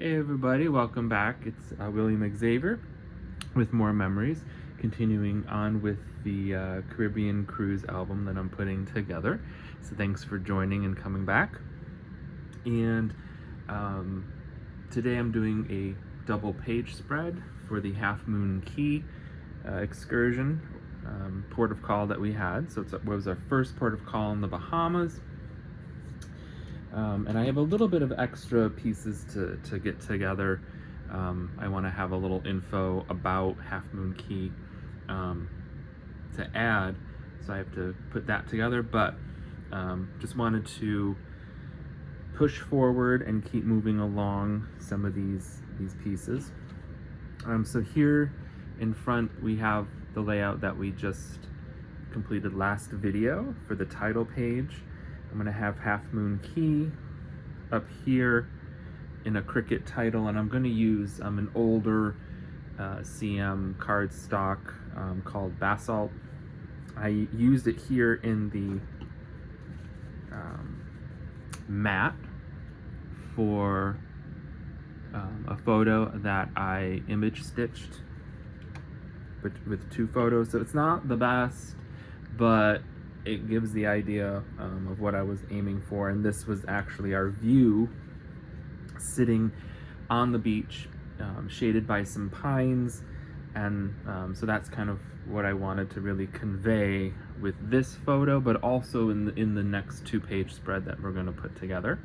Hey everybody, welcome back. It's William Xavier with More Memories, continuing on with the Caribbean Cruise album that I'm putting together. So thanks for joining and coming back. And today I'm doing a double page spread for the Half Moon Key excursion port of call that we had. So it was our first port of call in the Bahamas. And I have a little bit of extra pieces to get together. I want to have a little info about Half Moon Key to add, so I have to put that together, but just wanted to push forward and keep moving along some of these pieces. So here in front we have the layout that we just completed last video for the title page. I'm going to have Half Moon Key up here in a Cricut title, and I'm going to use an older CM cardstock called Basalt. I used it here in the mat for a photo that I image stitched with two photos, so it's not the best, but it gives the idea of what I was aiming for. And this was actually our view sitting on the beach, shaded by some pines, and so that's kind of what I wanted to really convey with this photo, but also in the next 2-page spread that we're going to put together.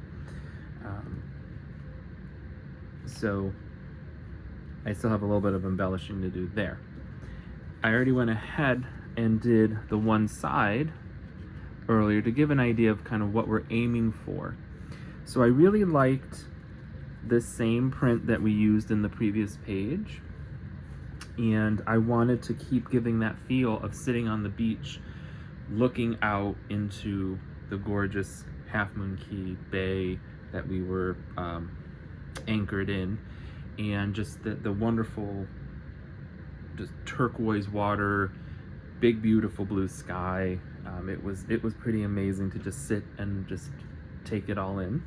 So I still have a little bit of embellishing to do there. I already went ahead and did the one side earlier to give an idea of kind of what we're aiming for. So I really liked this same print that we used in the previous page, and I wanted to keep giving that feel of sitting on the beach looking out into the gorgeous Half Moon Key Bay that we were anchored in, and just the wonderful just turquoise water, big beautiful blue sky. It was pretty amazing to just sit and just take it all in.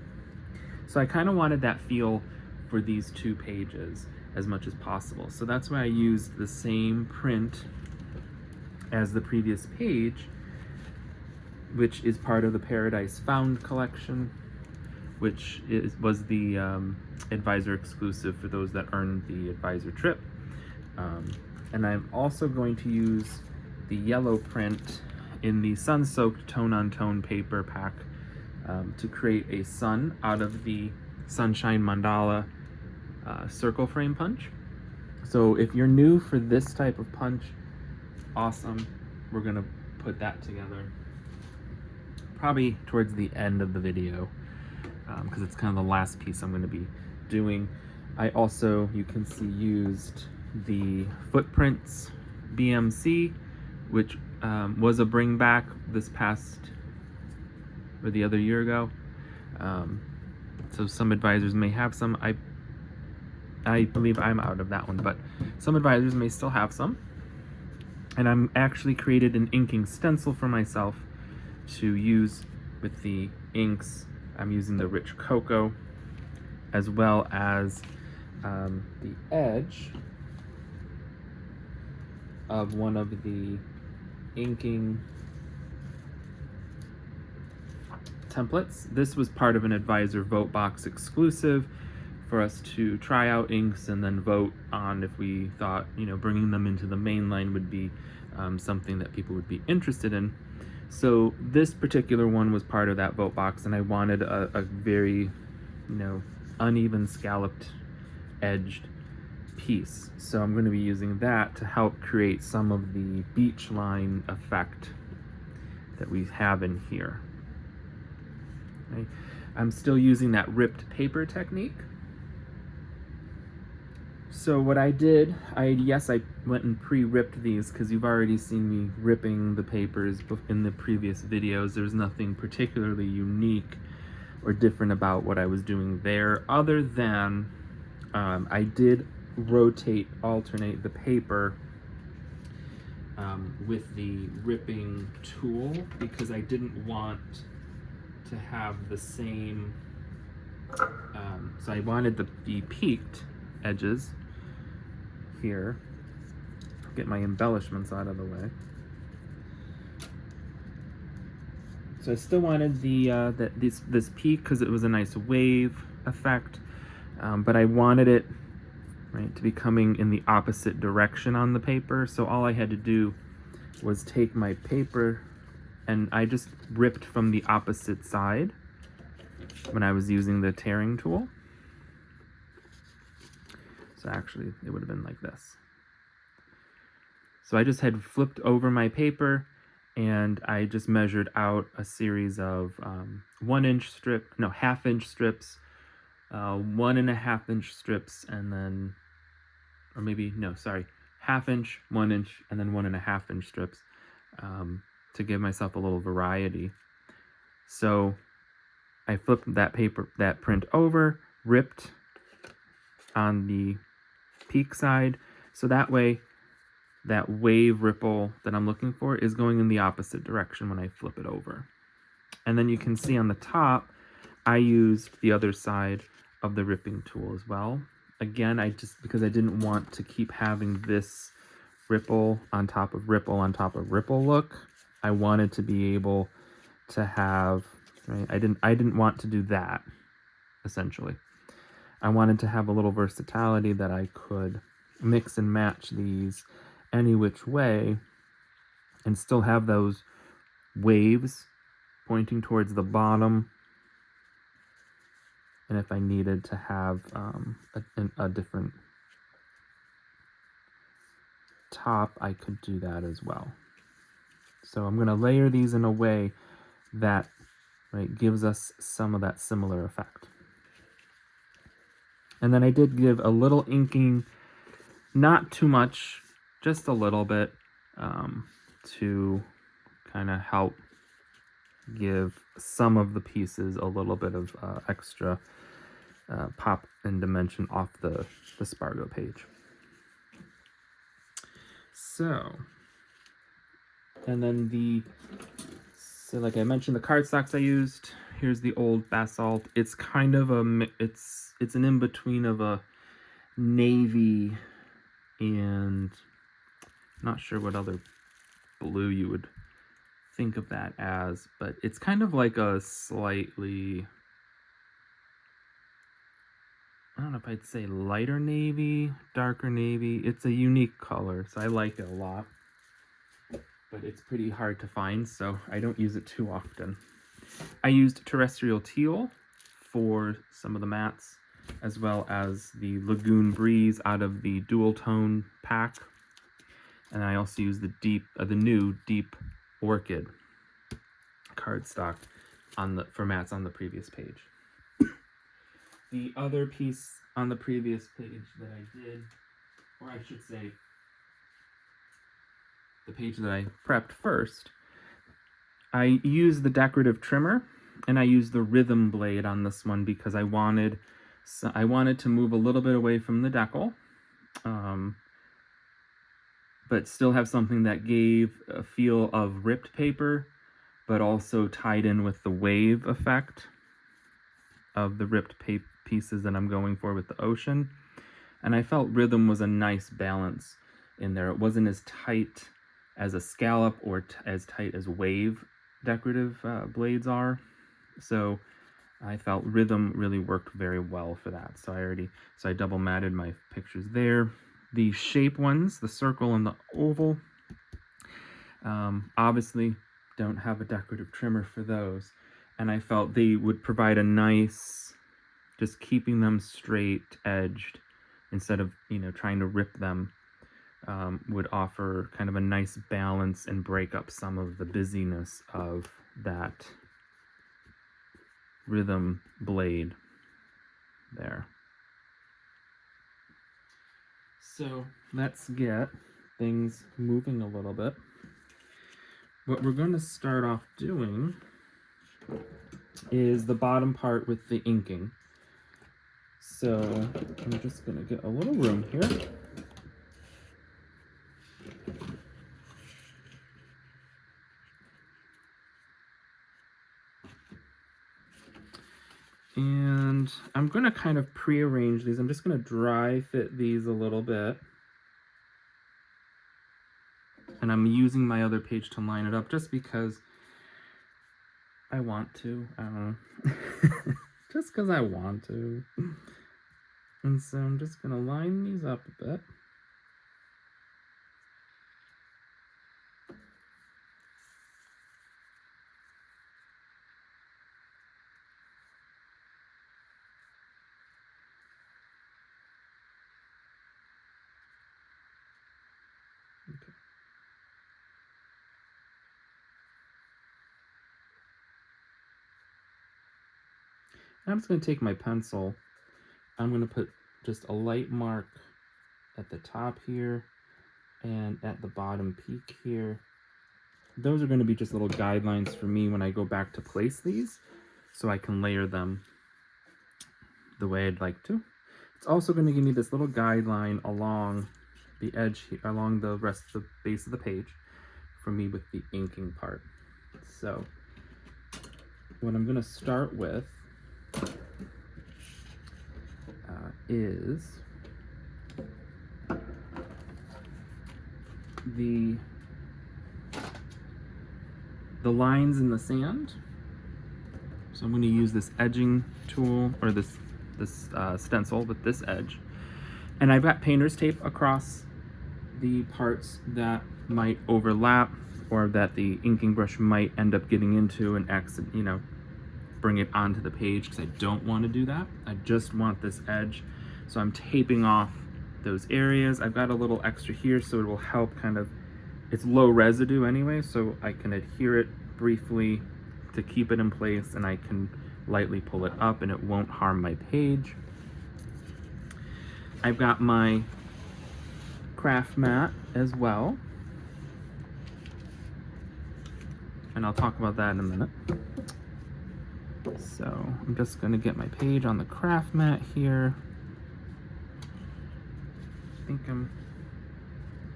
So I kind of wanted that feel for these 2 pages as much as possible. So that's why I used the same print as the previous page, which is part of the Paradise Found collection, which was the advisor exclusive for those that earned the advisor trip. And I'm also going to use the yellow print in the sun-soaked tone-on-tone paper pack to create a sun out of the Sunshine Mandala circle frame punch. So if you're new for this type of punch, awesome. We're gonna put that together probably towards the end of the video, because it's kind of the last piece I'm going to be doing. I also, you can see, used the Footprints BMC, which was a bring back this past, or the other year ago. So some advisors may have some. I believe I'm out of that one, but some advisors may still have some. And I'm actually created an inking stencil for myself to use with the inks. I'm using the Rich Cocoa, as well as the edge of one of the inking templates. This was part of an advisor vote box exclusive for us to try out inks and then vote on if we thought, bringing them into the main line would be something that people would be interested in. So this particular one was part of that vote box, and I wanted a very, uneven scalloped edged piece. So I'm going to be using that to help create some of the beach line effect that we have in here. Okay. I'm still using that ripped paper technique. So what I did, I went and pre-ripped these because you've already seen me ripping the papers in the previous videos. There's nothing particularly unique or different about what I was doing there, other than I did alternate the paper with the ripping tool, because I didn't want to have the same So I wanted the peaked edges here. Get my embellishments out of the way. So I still wanted this peak because it was a nice wave effect, but I wanted it to be coming in the opposite direction on the paper. So all I had to do was take my paper, and I just ripped from the opposite side when I was using the tearing tool. So actually, it would have been like this. So I just had flipped over my paper, and I just measured out a series of 1-inch half-inch strips, 1.5-inch strips, and then, or maybe, no, sorry, half-inch, 1-inch, and then 1.5-inch strips, to give myself a little variety. So I flipped that print over, ripped on the peak side, so that way that wave ripple that I'm looking for is going in the opposite direction when I flip it over. And then you can see on the top, I used the other side of the ripping tool as well. Again, because I didn't want to keep having this ripple on top of ripple on top of ripple look, I wanted to be able to have, I didn't want to do that, essentially. I wanted to have a little versatility that I could mix and match these any which way and still have those waves pointing towards the bottom. And if I needed to have a different top, I could do that as well. So I'm going to layer these in a way that gives us some of that similar effect. And then I did give a little inking, not too much, just a little bit, to kind of help give some of the pieces a little bit of extra pop and dimension off the Spargo page. So, and then like I mentioned, the cardstocks I used. Here's the old basalt. It's kind of it's an in-between of a navy and not sure what other blue you would think of that as, but it's kind of like a slightly, I don't know if I'd say lighter navy, darker navy. It's a unique color, so I like it a lot, but it's pretty hard to find, so I don't use it too often. I used terrestrial teal for some of the mats, as well as the Lagoon Breeze out of the dual tone pack. And I also used the new Deep Orchid cardstock for mats on the previous page. The other piece on the previous page that I did, or I should say, the page that I prepped first, I used the decorative trimmer, and I used the rhythm blade on this one because I wanted to move a little bit away from the decal, but still have something that gave a feel of ripped paper, but also tied in with the wave effect of the ripped pieces that I'm going for with the ocean. And I felt rhythm was a nice balance in there. It wasn't as tight as a scallop or as tight as wave decorative blades are. So I felt rhythm really worked very well for that. So I double matted my pictures there. The shape ones, the circle and the oval, obviously don't have a decorative trimmer for those. And I felt they would provide a nice, just keeping them straight edged instead of, trying to rip them, would offer kind of a nice balance and break up some of the busyness of that rhythm blade there. So let's get things moving a little bit. What we're going to start off doing is the bottom part with the inking. So I'm just going to get a little room here. And And I'm going to kind of pre-arrange these. I'm just going to dry fit these a little bit. And I'm using my other page to line it up just because I want to. I don't know. Just because I want to. And so I'm just going to line these up a bit. Okay. I'm just going to take my pencil. I'm going to put just a light mark at the top here and at the bottom peak here. Those are going to be just little guidelines for me when I go back to place these, so I can layer them the way I'd like to. It's also going to give me this little guideline along the edge here, along the rest of the base of the page for me with the inking part. So what I'm going to start with is the lines in the sand. So I'm going to use this edging tool, or this stencil with this edge. And I've got painter's tape across the parts that might overlap or that the inking brush might end up getting into and bring it onto the page, because I don't want to do that. I just want this edge. So I'm taping off those areas. I've got a little extra here, so it will help it's low residue anyway, so I can adhere it briefly to keep it in place, and I can lightly pull it up and it won't harm my page. I've got my craft mat as well, and I'll talk about that in a minute. So I'm just going to get my page on the craft mat here. I think I'm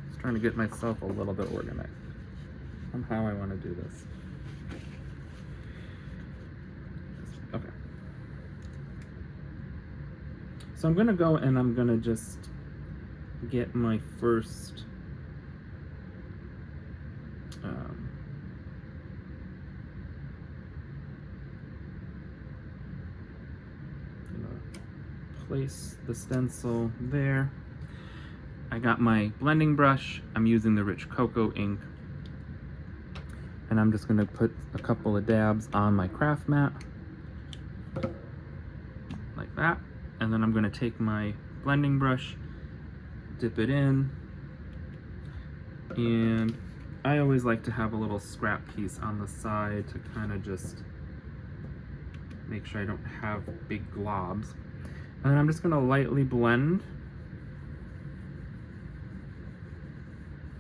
just trying to get myself a little bit organized on how I want to do this. Okay. So I'm going to go and I'm going to just get my first place the stencil there. I got my blending brush. I'm using the rich cocoa ink, and I'm just going to put a couple of dabs on my craft mat like that, and then I'm going to take my blending brush, dip it in, and I always like to have a little scrap piece on the side to kind of just make sure I don't have big globs. And then I'm just going to lightly blend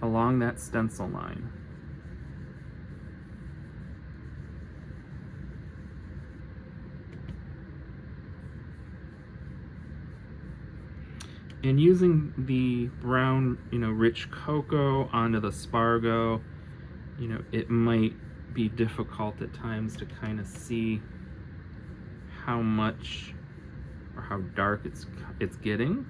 along that stencil line. And using the brown, rich cocoa onto the Spargo, it might be difficult at times to kind of see how much or how dark it's getting.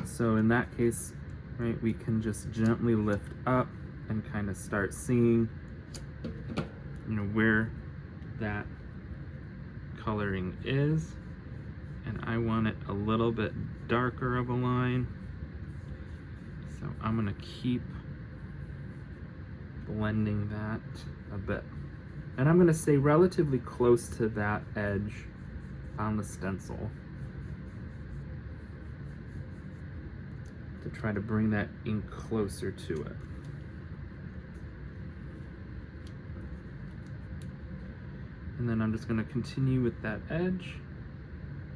So in that case, right, we can just gently lift up and kind of start seeing, where that coloring is. And I want it a little bit darker of a line. So I'm going to keep blending that a bit. And I'm going to stay relatively close to that edge on the stencil to try to bring that ink closer to it. And then I'm just going to continue with that edge,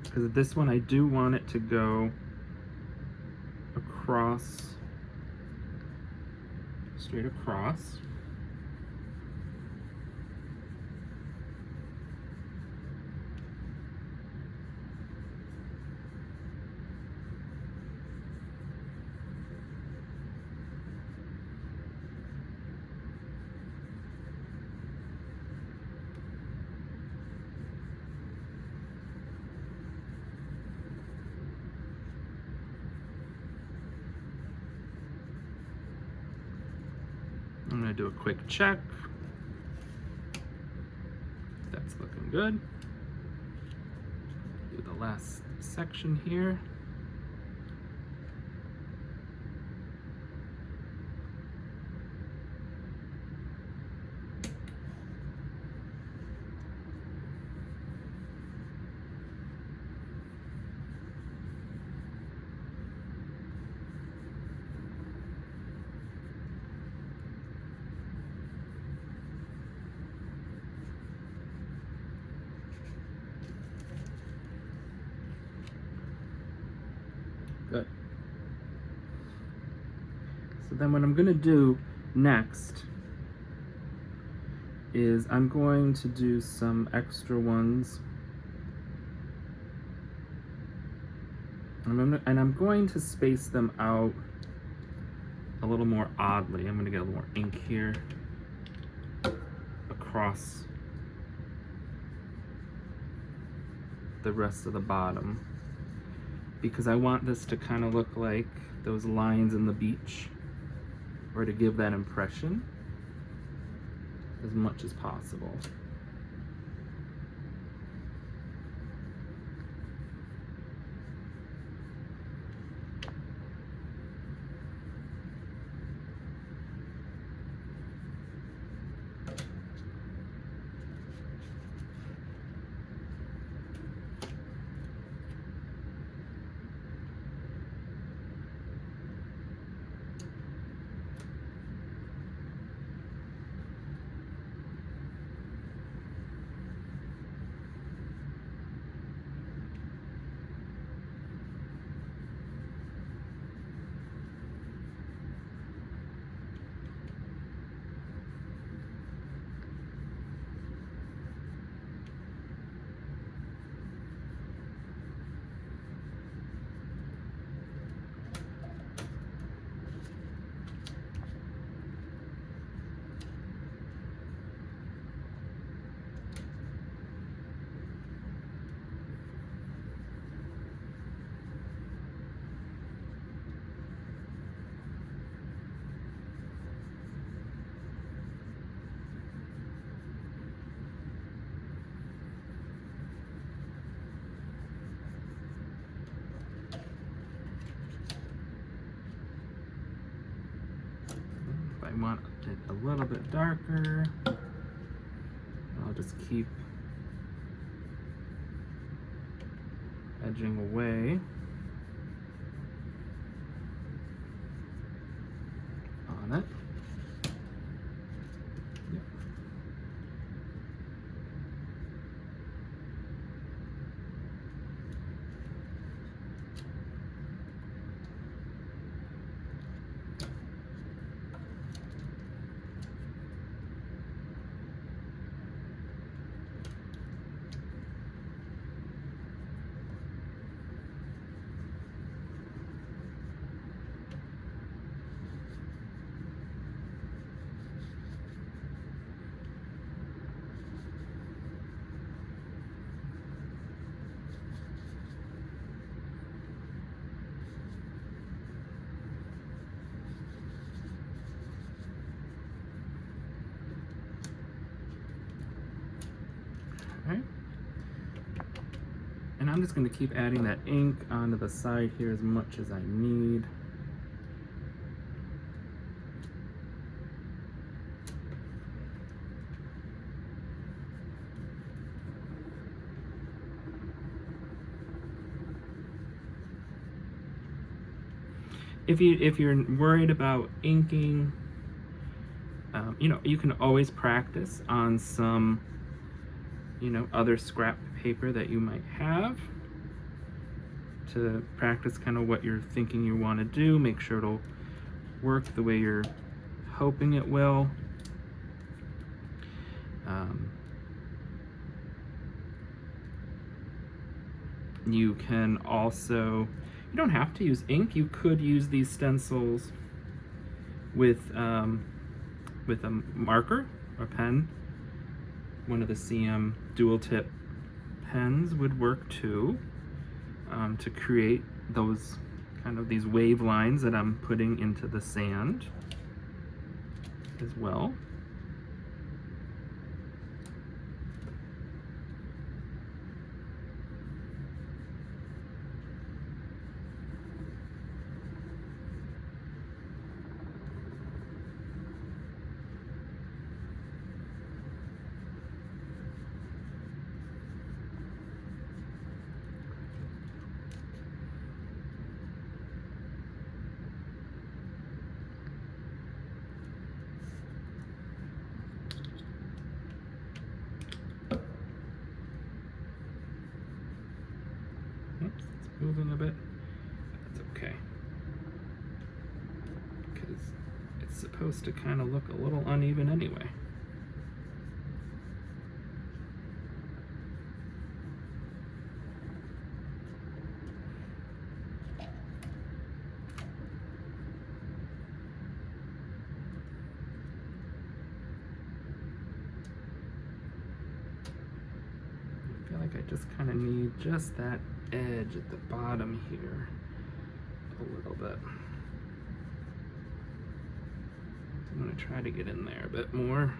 because this one I do want it to go across, straight across. gonna do a quick check. That's looking good. Do the last section here. Good. So then what I'm going to do next is I'm going to do some extra ones. And I'm going to space them out a little more oddly. I'm going to get a little more ink here across the rest of the bottom, because I want this to kind of look like those lines in the beach, or to give that impression as much as possible. I want it a little bit darker, I'll just keep edging away on it. Yep. Okay. And I'm just going to keep adding that ink onto the side here as much as I need. If you're worried about inking, you know, you can always practice on some, you know, other scrap paper that you might have to practice kind of what you're thinking you want to do. Make sure it'll work the way you're hoping it will. You can also, you don't have to use ink. You could use these stencils with a marker or pen. One of the CM dual tip pens would work too, to create those kind of these wave lines that I'm putting into the sand. as well. Oops, it's moving a bit. That's okay. Because it's supposed to kind of look a little uneven anyway. I feel like I just kind of need just that edge at the bottom here a little bit. I'm going to try to get in there a bit more.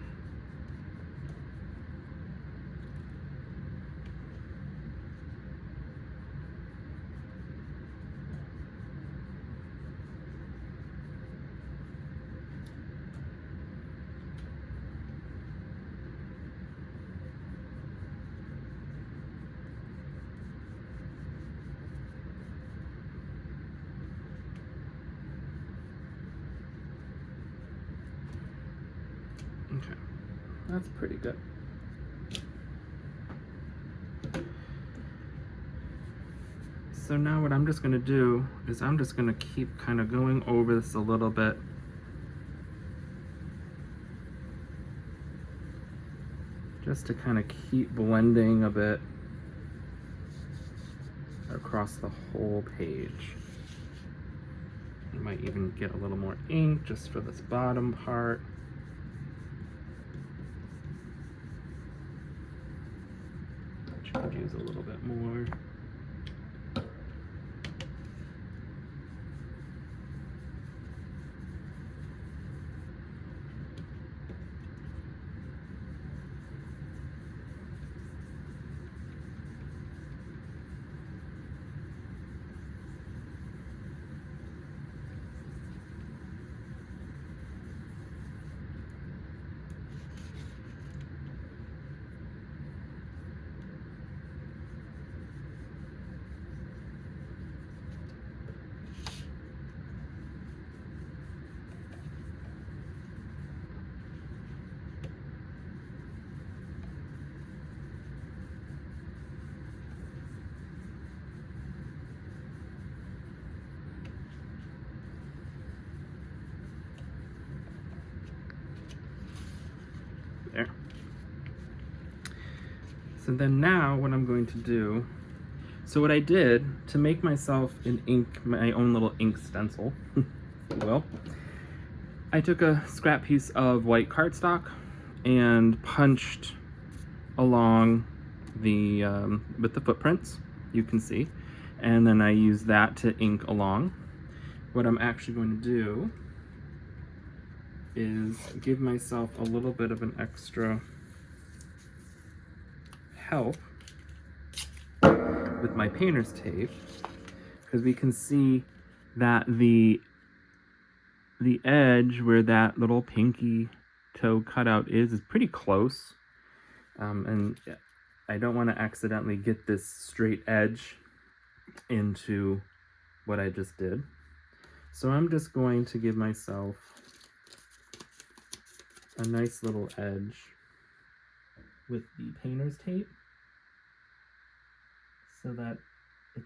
Okay, that's pretty good. So now what I'm just going to do is I'm just going to keep kind of going over this a little bit. Just to kind of keep blending a bit across the whole page. I might even get a little more ink just for this bottom part. Which could use a little bit more. There. So then now what I'm going to do, so what I did to make myself an ink, my own little ink stencil, if you will, I took a scrap piece of white cardstock and punched along the, with the footprints, you can see, and then I used that to ink along. What I'm actually going to do is give myself a little bit of an extra help with my painter's tape, because we can see that the edge where that little pinky toe cutout is pretty close, and I don't want to accidentally get this straight edge into what I just did. So I'm just going to give myself a nice little edge with the painter's tape so that it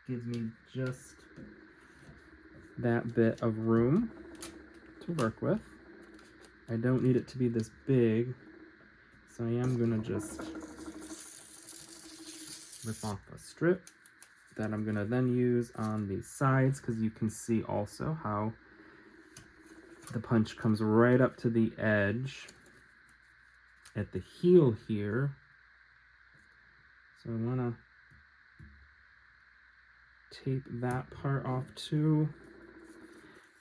gives me just that bit of room to work with. I don't need it to be this big, so I am going to just rip off a strip that I'm going to then use on the sides, because you can see also how the punch comes right up to the edge at the heel here. So I want to tape that part off too,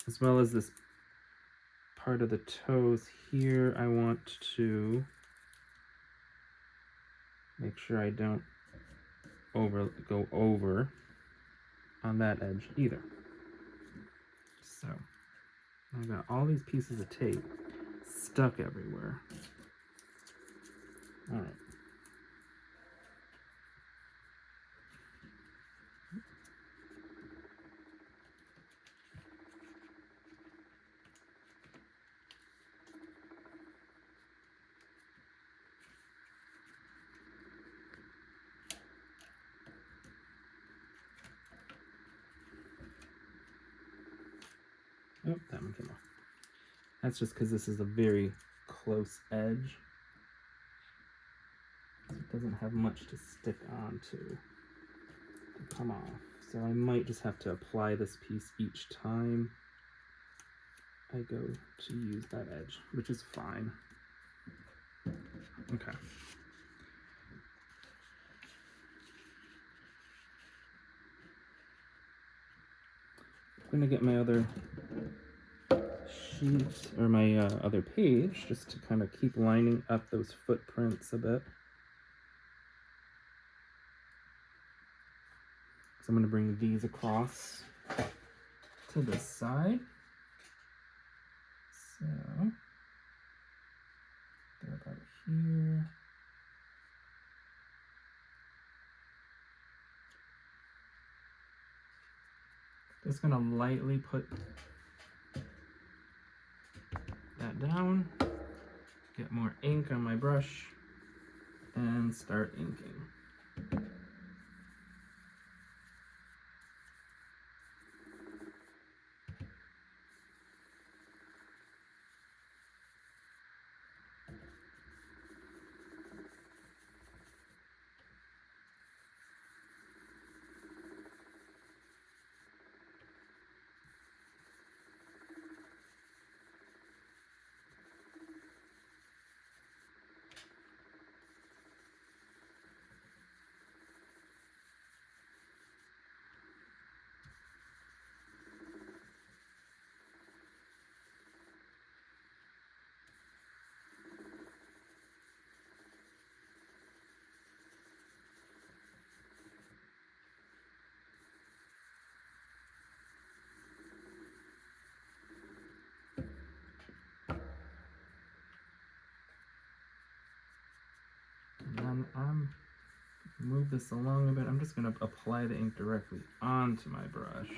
as well as this part of the toes here, I want to make sure I don't go over on that edge either. So I've got all these pieces of tape stuck everywhere. All right. Oh, that one came off. That's just because this is a very close edge. So it doesn't have much to stick onto to come off. So I might just have to apply this piece each time I go to use that edge, which is fine. Okay. I'm gonna get my other sheet or my other page just to kind of keep lining up those footprints a bit. So I'm going to bring these across to this side. So they're about here. Just going to lightly put that down, get more ink on my brush, and start inking. And then move this along a bit. I'm just going to apply the ink directly onto my brush.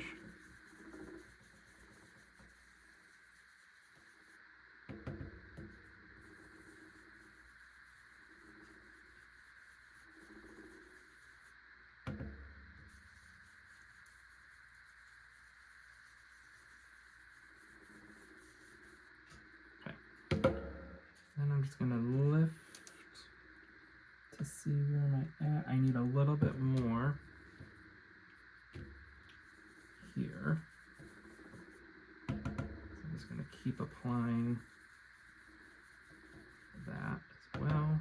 Then I'm just going to lift to see where am I at. I need a little bit more here. So I'm just going to keep applying that as well.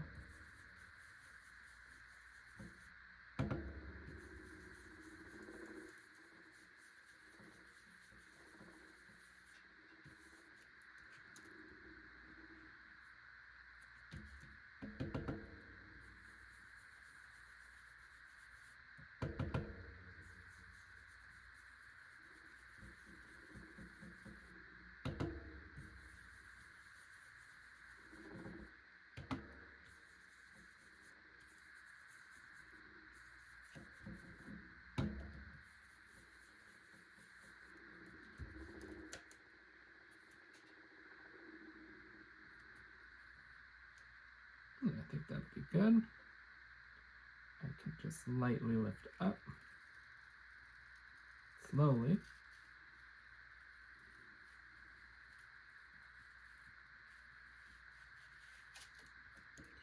Yeah, I think that'd be good. I can just lightly lift up, slowly.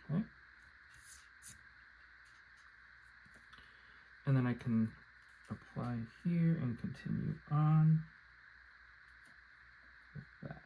Okay. And then I can apply here and continue on with that.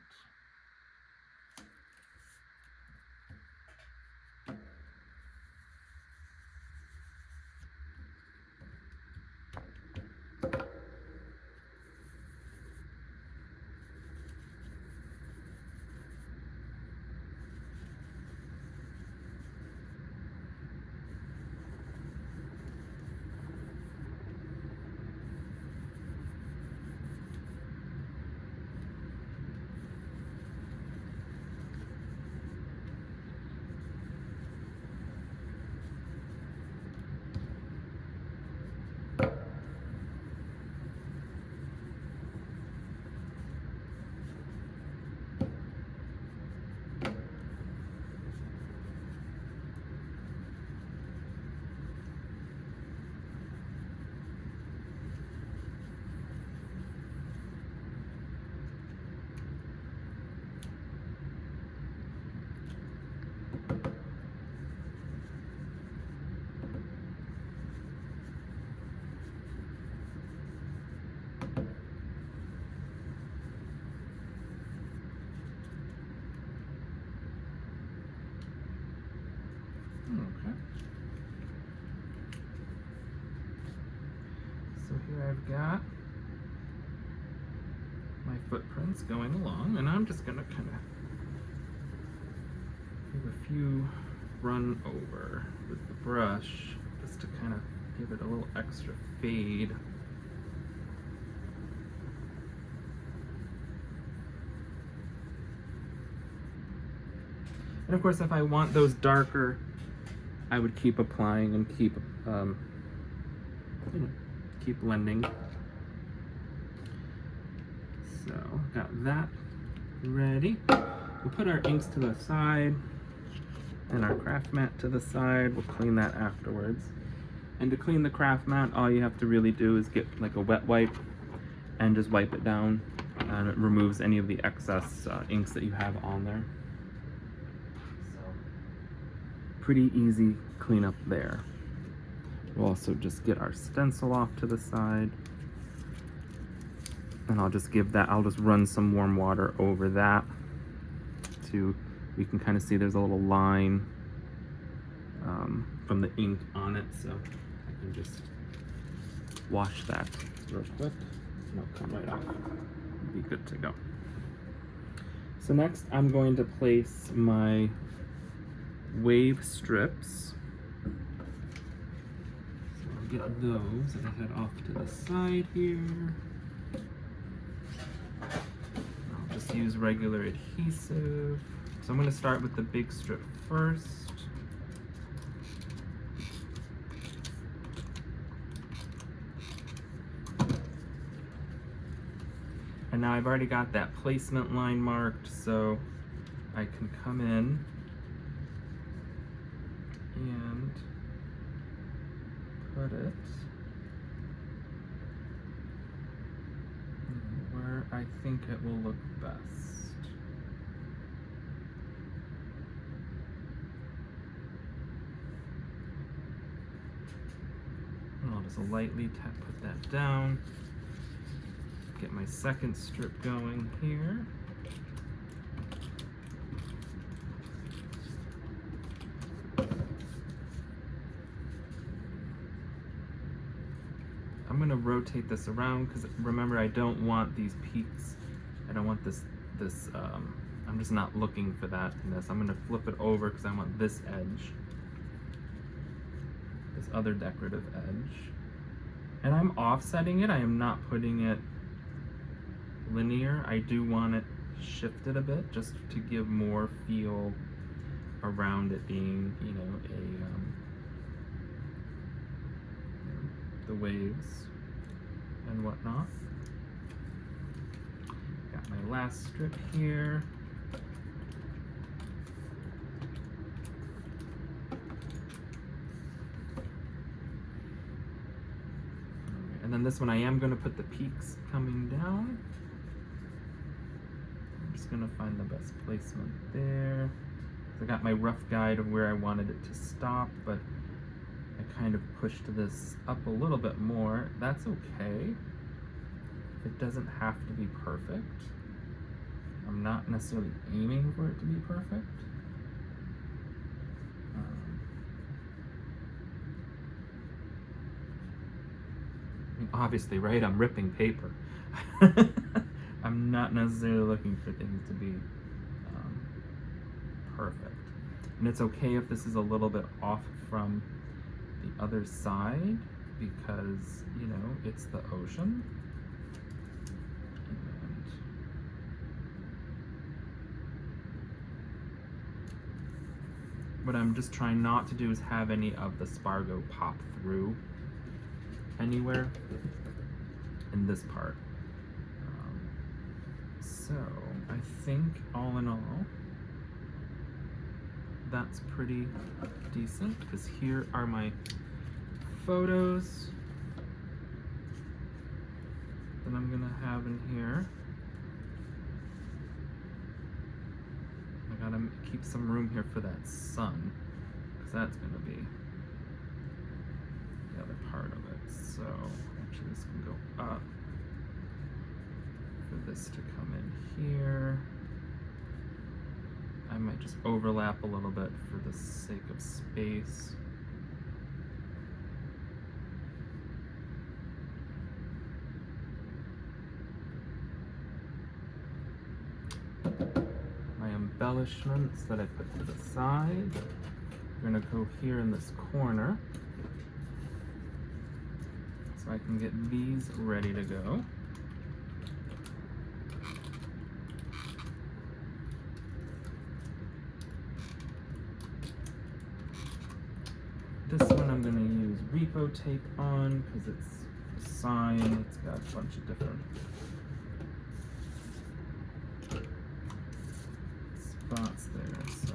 here I've got my footprints going along, and I'm just gonna kind of give a few run over with the brush just to kind of give it a little extra fade. And of course, if I want those darker, I would keep applying and keep keep blending. So got that ready. We'll put our inks to the side and our craft mat to the side. We'll clean that afterwards. And to clean the craft mat, all you have to really do is get like a wet wipe and just wipe it down, and it removes any of the excess inks that you have on there. So pretty easy cleanup there. We'll also just get our stencil off to the side, and I'll just run some warm water over that to, you can kind of see there's a little line from the ink on it, so I can just wash that real quick and it'll come right off. Be good to go. So next I'm going to place my wave strips. So I'll get those and head off to the side here. I'll just use regular adhesive. So I'm going to start with the big strip first. And now I've already got that placement line marked, so I can come in and put it where I think it will look best. And I'll just lightly put that down. Get my second strip going here. I'm going to rotate this around because remember, I don't want these peaks. I don't want this, I'm just not looking for that in this. I'm going to flip it over because I want this edge, this other decorative edge. And I'm offsetting it. I am not putting it linear. I do want it shifted a bit just to give more feel around it being, you know, the waves and whatnot. Got my last strip here. And then this one I am going to put the peaks coming down. I'm just going to find the best placement there. I got my rough guide of where I wanted it to stop, but I kind of pushed this up a little bit more. That's okay. It doesn't have to be perfect. I'm not necessarily aiming for it to be perfect. I mean, obviously, right? I'm ripping paper. I'm not necessarily looking for things to be perfect. And it's okay if this is a little bit off from the other side because, you know, it's the ocean. And what I'm just trying not to do is have any of the Spargo pop through anywhere in this part. So I think all in all, that's pretty decent because here are my photos that I'm gonna have in here. I gotta keep some room here for that sun because that's gonna be the other part of it. So actually this can go up for this to come in here. I might just overlap a little bit for the sake of space. embellishments that I put to the side. We're gonna go here in this corner so I can get these ready to go. This one I'm going to use repo tape on because it's a sign. It's got a bunch of different spots there, so.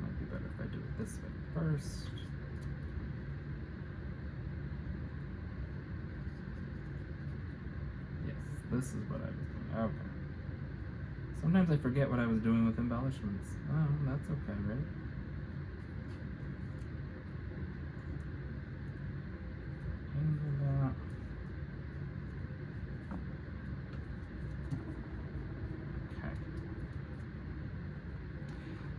Might be better if I do it this way first. Yes, this is what I was doing. Okay. Sometimes I forget what I was doing with embellishments. Oh, that's okay, right? Okay.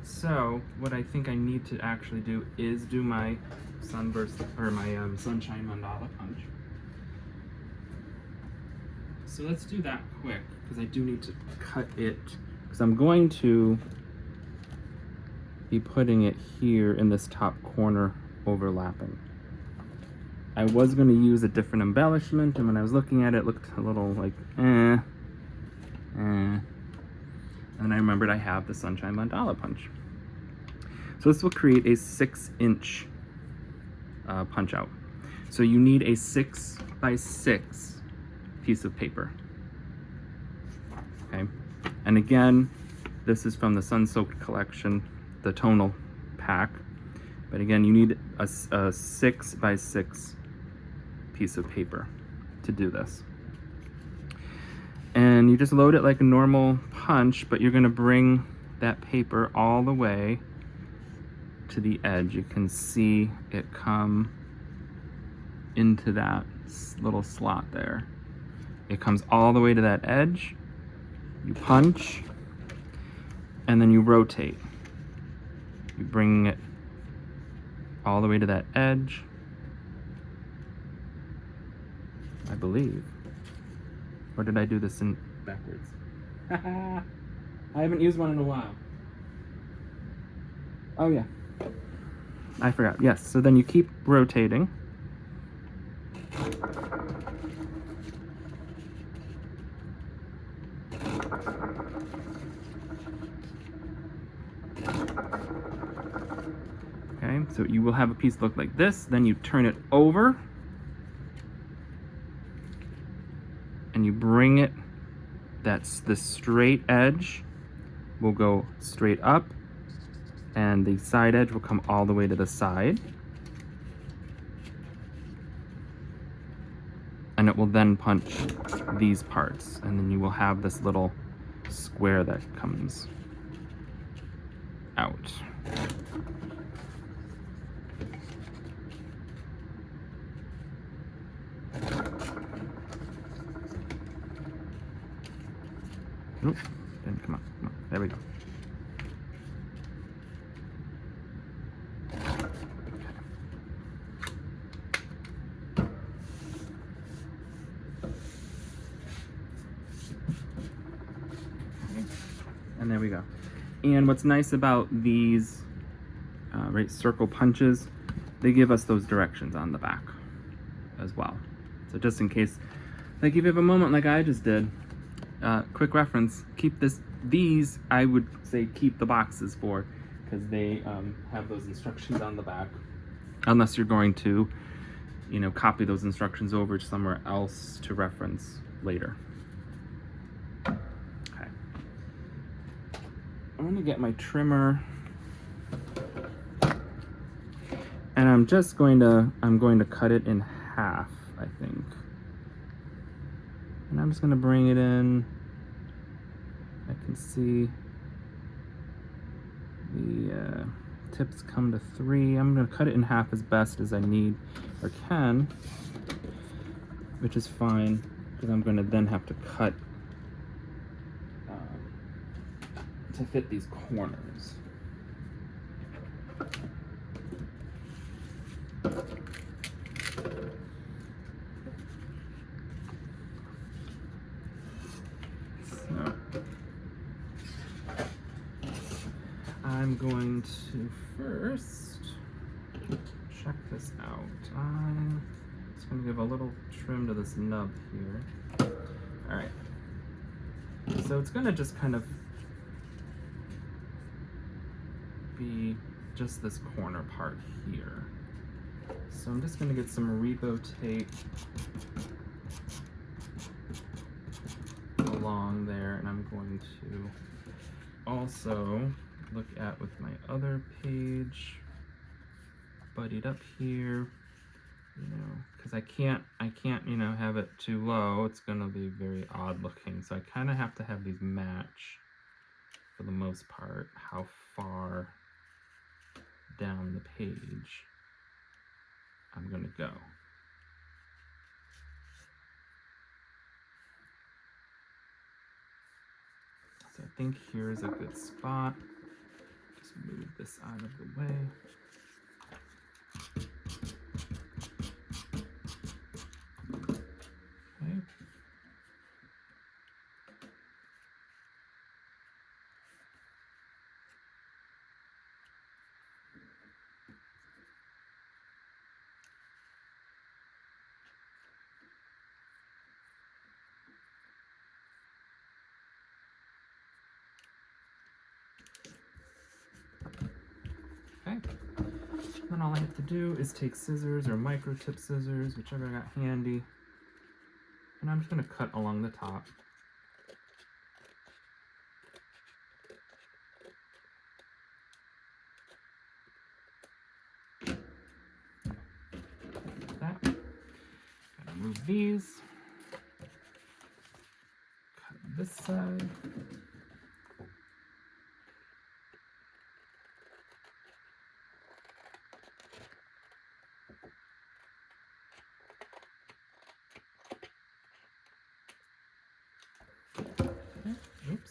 So what I think I need to actually do is do my sunburst or my sunshine mandala punch. So let's do that quick because I do need to cut it because I'm going to be putting it here in this top corner overlapping. I was going to use a different embellishment, and when I was looking at it, it looked a little like And then I remembered I have the sunshine mandala punch. So this will create a 6-inch punch out. So you need a 6x6 piece of paper. Okay, and again, this is from the Sun Soaked collection, the tonal pack. But again, you need a 6x6 piece of paper to do this. And you just load it like a normal punch, but you're going to bring that paper all the way to the edge. You can see it come into that little slot there. It comes all the way to that edge. You punch, and then you rotate. You bring it all the way to that edge, I believe. Or did I do this in backwards? I haven't used one in a while. Oh yeah, I forgot. Yes, so then you keep rotating. Okay, so you will have a piece look like this. Then you turn it over and you bring it, that's the straight edge will go straight up and the side edge will come all the way to the side. And it will then punch these parts, and then you will have this little square that comes out. Nope, didn't come up. No, there we go. And there we go. And what's nice about these circle punches, they give us those directions on the back as well. So just in case, like if you have a moment like I just did, quick reference, keep these I would say keep the boxes for, because they have those instructions on the back unless you're going to, copy those instructions over somewhere else to reference later. Okay. I'm gonna get my trimmer, and I'm going to cut it in half, I think. And I'm just gonna bring it in. I can see the tips come to 3. I'm gonna cut it in half as best as I need or can, which is fine, because I'm gonna then have to cut to fit these corners. So I'm going to first check this out. I'm just going to give a little trim to this nub here. All right. So it's going to just kind of be just this corner part here. So I'm just going to get some Rebo tape along there, and I'm going to also look at with my other page buddied up here, because I can't have it too low. It's going to be very odd looking. So I kind of have to have these match for the most part, how far down the page I'm going to go. So I think here's a good spot. Just move this out of the way. Okay. Okay. Then all I have to do is take scissors or micro tip scissors, whichever I got handy, and I'm just going to cut along the top. That. Gotta move these. Cut this side. Oops.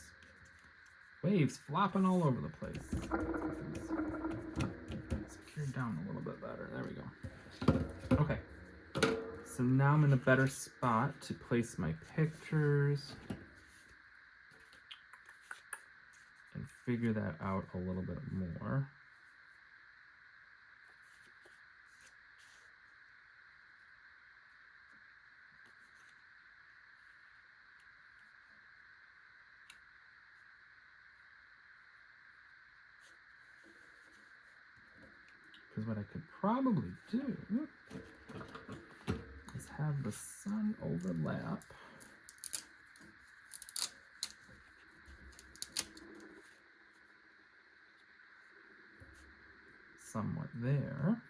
Waves flopping all over the place. Secured down a little bit better. There we go. Okay. So now I'm in a better spot to place my pictures and figure that out a little bit more. Because what I could probably do is have the sun overlap somewhat there.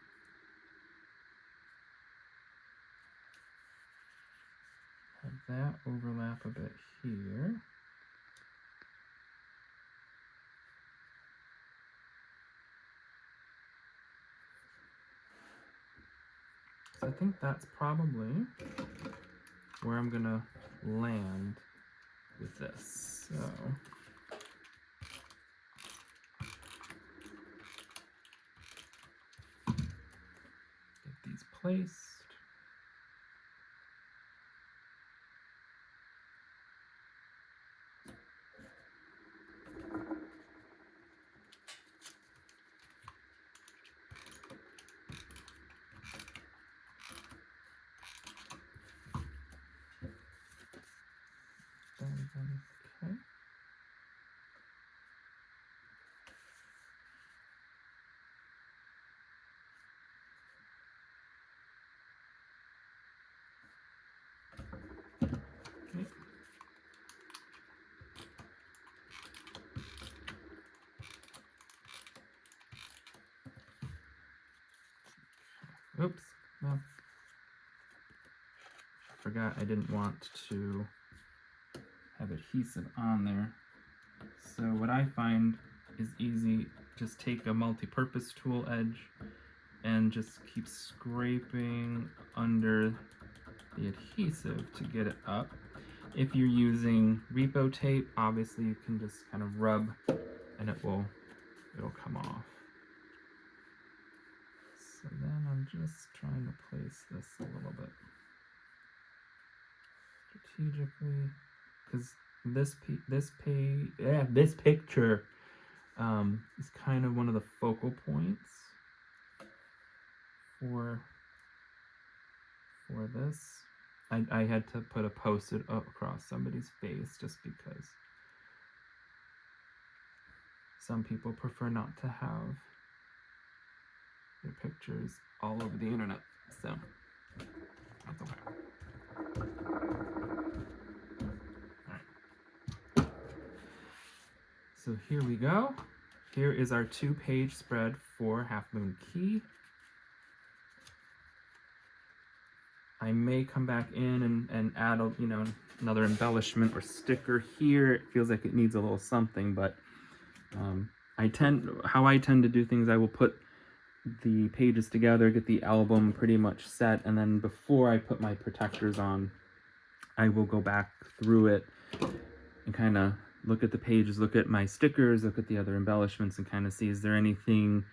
Have that overlap a bit here. So I think that's probably where I'm gonna land with this. So get these placed. Okay. Oops, no. I forgot I didn't want to have adhesive on there. So what I find is easy, just take a multi-purpose tool edge and just keep scraping under the adhesive to get it up. If you're using repo tape, obviously you can just kind of rub and it'll come off. So then I'm just trying to place this a little bit strategically, because this picture is kind of one of the focal points for this. I had to put a post-it up across somebody's face just because some people prefer not to have their pictures all over the internet. So that's okay. Alright. So here we go. Here is our 2-page spread for Half Moon Key. I may come back in and add another embellishment or sticker here. It feels like it needs a little something, but how I tend to do things, I will put the pages together, get the album pretty much set, and then before I put my protectors on, I will go back through it and kind of look at the pages, look at my stickers, look at the other embellishments, and kind of see, is there anything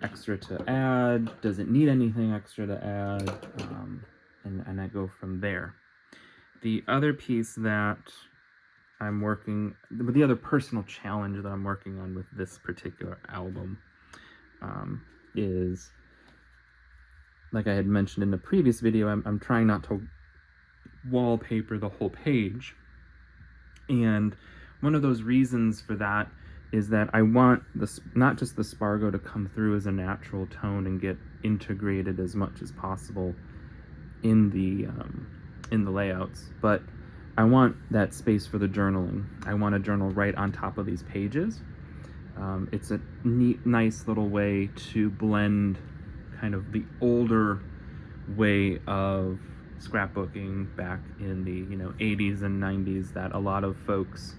extra to add? Does it need anything extra to add? And I go from there. The other piece that I'm the other personal challenge that I'm working on with this particular album is, like I had mentioned in the previous video, I'm trying not to wallpaper the whole page. And one of those reasons for that is that I want not just the Spargo to come through as a natural tone and get integrated as much as possible in the layouts, but I want that space for the journaling. I want to journal right on top of these pages. It's a nice little way to blend kind of the older way of scrapbooking back in the 80s and 90s that a lot of folks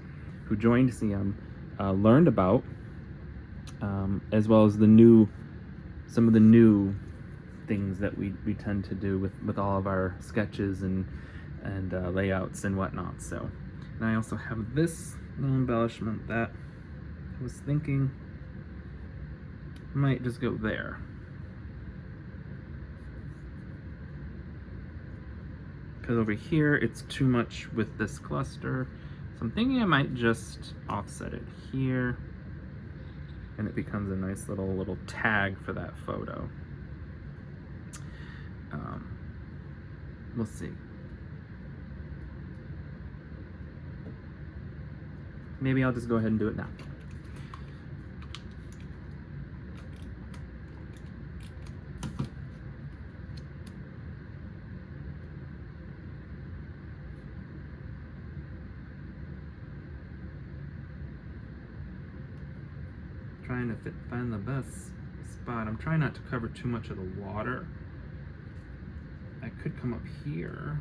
who joined CM learned about, as well as some of the new things that we tend to do with all of our sketches and layouts and whatnot. So, and I also have this little embellishment that I was thinking might just go there. Because over here it's too much with this cluster. So I'm thinking I might just offset it here, and it becomes a nice little tag for that photo. We'll see. Maybe I'll just go ahead and do it now. Trying to find the best spot. I'm trying not to cover too much of the water. I could come up here.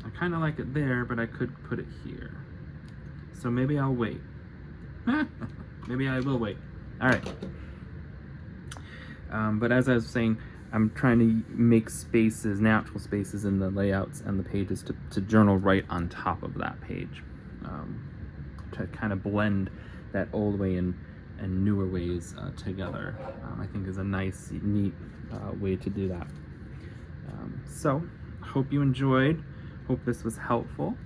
I kind of like it there, but I could put it here. So maybe I'll wait. Maybe I will wait. All right. But as I was saying, I'm trying to make spaces, natural spaces in the layouts and the pages to journal right on top of that page. To kind of blend that old way and newer ways together. I think is a nice, neat way to do that. So, hope you enjoyed. Hope this was helpful.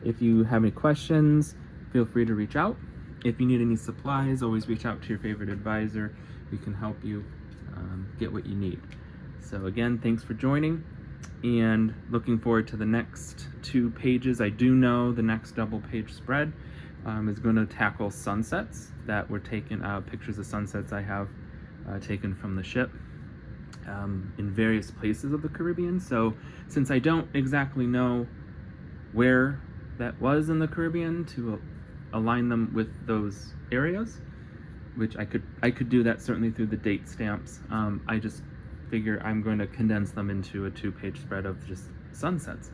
If you have any questions, feel free to reach out. If you need any supplies, always reach out to your favorite advisor. We can help you get what you need. So again, thanks for joining, and looking forward to the next 2 pages. I do know the next double-page spread is going to tackle sunsets that were taken, pictures of sunsets I have taken from the ship in various places of the Caribbean. So since I don't exactly know where that was in the Caribbean to align them with those areas, which I could do that certainly through the date stamps. I just figure I'm going to condense them into a 2-page spread of just sunsets.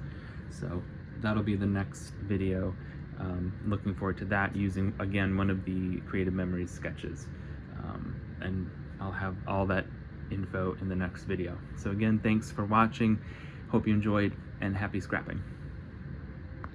So that'll be the next video. Looking forward to that, using again one of the Creative Memories sketches. And I'll have all that info in the next video. So again, thanks for watching. Hope you enjoyed, and happy scrapping.